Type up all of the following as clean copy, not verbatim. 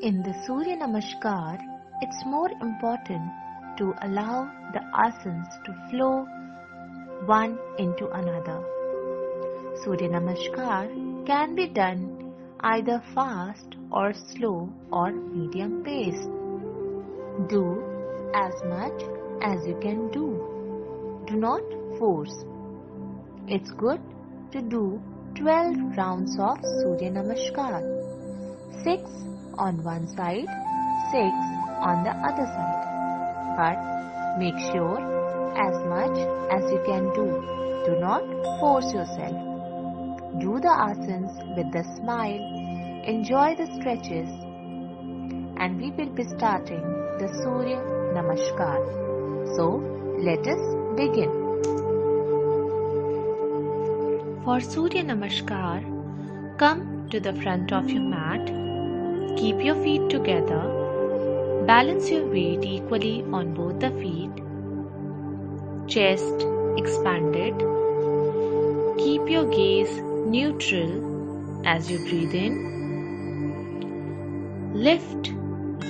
In the Surya Namaskar, it's more important to allow the asanas to flow one into another. Surya Namaskar can be done either fast or slow or medium pace. Do as much as you can do. Do not force. It's good to do 12 rounds of Surya Namaskar. 6 on one side, 6 on the other side. But make sure as much as you can do. Do not force yourself. Do the asanas with a smile. Enjoy the stretches. And we will be starting the Surya Namaskar. So, let us begin. For Surya Namaskar, come to the front of your mat. Keep your feet together. Balance your weight equally on both the feet. Chest expanded. Keep your gaze neutral as you breathe in. Lift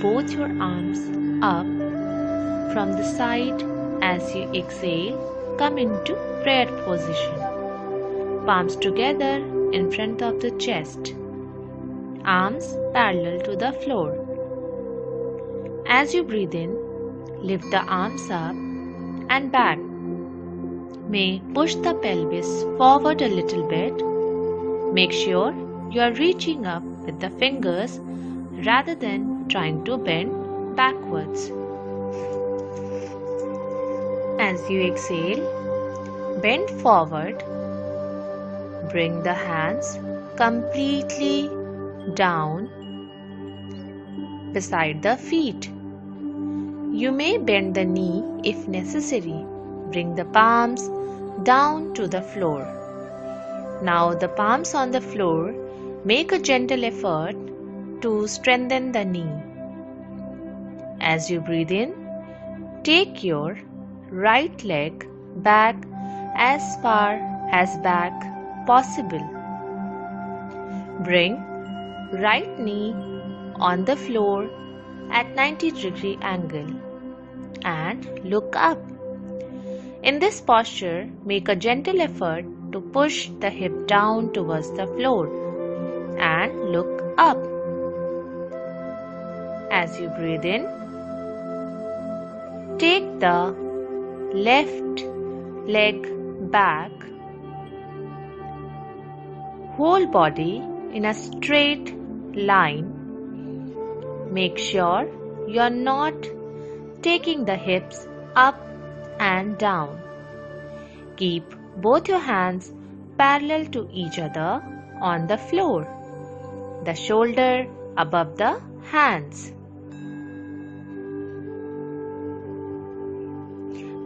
both your arms up from the side as you exhale. Come into prayer position. Palms together in front of the chest. Arms parallel to the floor. As you breathe in, lift the arms up and back. May push the pelvis forward a little bit. Make sure you are reaching up with the fingers rather than trying to bend backwards. As you exhale, bend forward. Bring the hands completely down beside the feet. You may bend the knee if necessary. Bring the palms down to the floor. Now the palms on the floor, make a gentle effort to strengthen the knee. As you breathe in, take your right leg back as far as back possible. Bring right knee on the floor at 90-degree angle and look up. In this posture, make a gentle effort to push the hip down towards the floor and look up. As you breathe in, take the left leg back. Whole body in a straight line. Make sure you are not taking the hips up and down. Keep both your hands parallel to each other on the floor. The shoulder above the hands.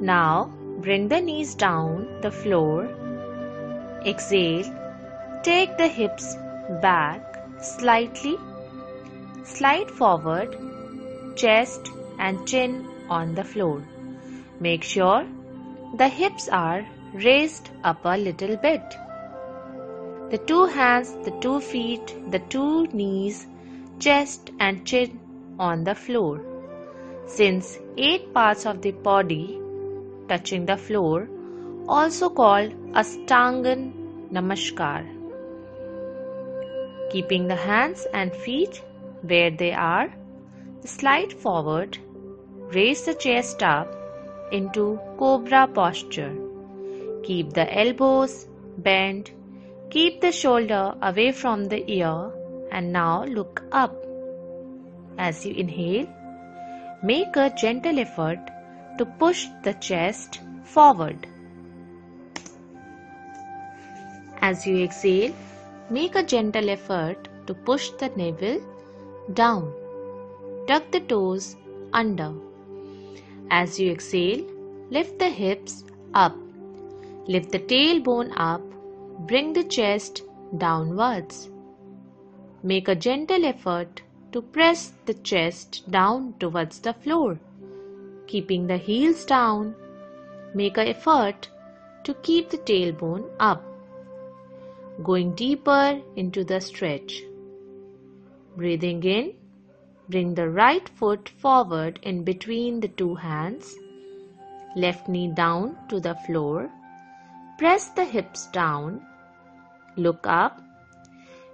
Now bring the knees down the floor. Exhale. Take the hips back slightly. Slide forward. Chest and chin on the floor. Make sure the hips are raised up a little bit. The two hands, the 2 feet, the 2 knees, chest and chin on the floor. Since 8 parts of the body touching the floor, also called Ashtanga Namaskar. Keeping the hands and feet where they are, slide forward, raise the chest up into cobra posture. Keep the elbows bent, keep the shoulder away from the ear, and now look up. As you inhale, make a gentle effort to push the chest forward. As you exhale, make a gentle effort to push the navel down. Tuck the toes under. As you exhale, lift the hips up. Lift the tailbone up. Bring the chest downwards. Make a gentle effort to press the chest down towards the floor. Keeping the heels down, make an effort to keep the tailbone up. Going deeper into the stretch. Breathing in, bring the right foot forward in between the two hands. Left knee down to the floor. Press the hips down. Look up.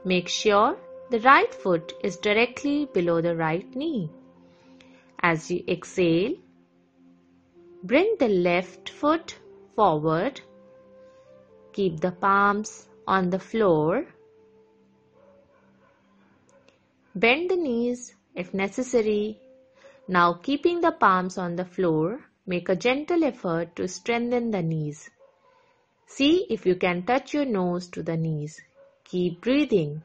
Make sure the right foot is directly below the right knee. As you exhale, bring the left foot forward. Keep the palms on the floor. Bend the knees if necessary. Now, keeping the palms on the floor, make a gentle effort to strengthen the knees. See if you can touch your nose to the knees. Keep breathing.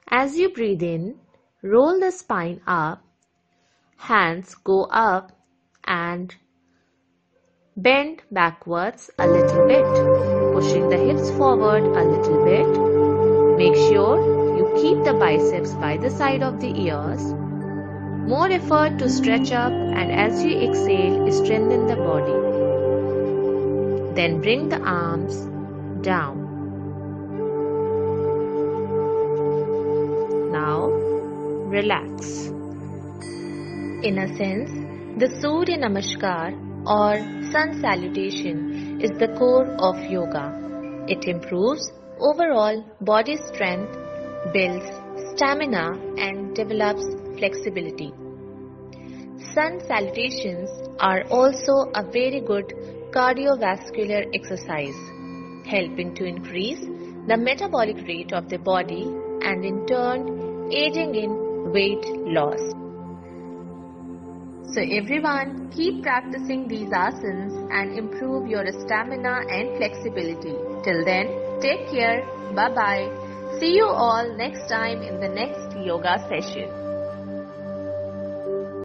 As you breathe in, roll the spine up. Hands go up and bend backwards a little bit, pushing the hips forward a little bit. Make sure you keep the biceps by the side of the ears. More effort to stretch up, and as you exhale, strengthen the body. Then bring the arms down. Now relax. In a sense, the Surya Namaskar or Sun Salutation is the core of yoga. It improves overall body strength, builds stamina and develops flexibility. Sun salutations are also a very good cardiovascular exercise, helping to increase the metabolic rate of the body and in turn aiding in weight loss. So everyone, keep practicing these asanas and improve your stamina and flexibility. Till then, take care. Bye-bye. See you all next time in the next yoga session.